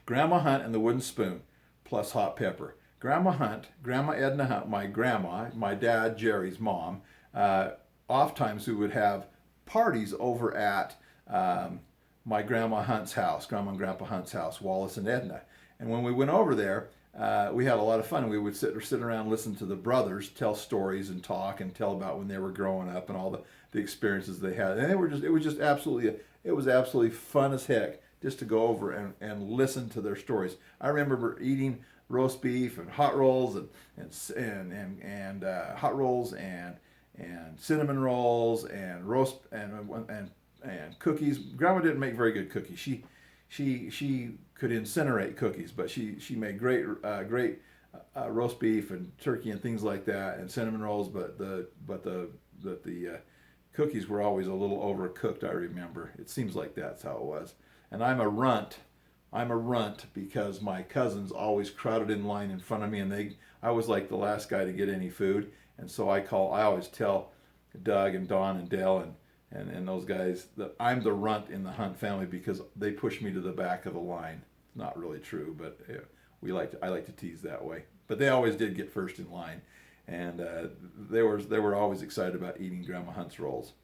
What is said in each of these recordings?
Grandma Hunt and the wooden spoon, plus hot pepper. Grandma Hunt, Grandma Edna Hunt, my grandma, my dad, Jerry's mom, oftentimes we would have parties over at my grandma Hunt's house, Grandma and Grandpa Hunt's house, Wallace and Edna. And when we went over there, we had a lot of fun. We would sit around and listen to the brothers tell stories and talk and tell about when they were growing up and all the experiences they had. And it was absolutely fun as heck just to go over and listen to their stories. I remember eating roast beef and hot rolls and hot rolls and cinnamon rolls and roast and cookies. Grandma didn't make very good cookies. She could incinerate cookies, but she made great roast beef and turkey and things like that and cinnamon rolls. But the cookies were always a little overcooked. I remember. It seems like that's how it was. And I'm a runt. I'm a runt because my cousins always crowded in line in front of me, and I was like the last guy to get any food. And so I always tell Doug and Don and Dale and those guys that I'm the runt in the Hunt family because they push me to the back of the line. It's not really true, but I like to tease that way. But they always did get first in line, and they were always excited about eating Grandma Hunt's rolls.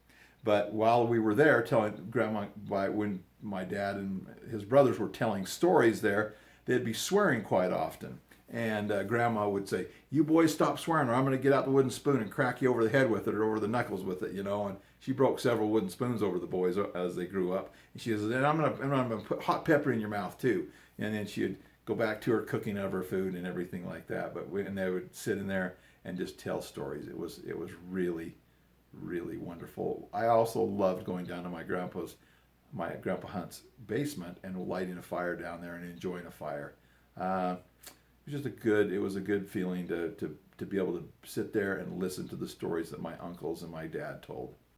But while we were there telling Grandma, when my dad and his brothers were telling stories there, they'd be swearing quite often. And Grandma would say, "You boys stop swearing or I'm going to get out the wooden spoon and crack you over the head with it or over the knuckles with it," And she broke several wooden spoons over the boys as they grew up. And she says, "And I'm going to put hot pepper in your mouth too." And then she'd go back to her cooking of her food and everything like that. And they would sit in there and just tell stories. It was really, really wonderful. I also loved going down to my Grandpa Hunt's basement and lighting a fire down there and enjoying a fire. It was a good feeling to be able to sit there and listen to the stories that my uncles and my dad told.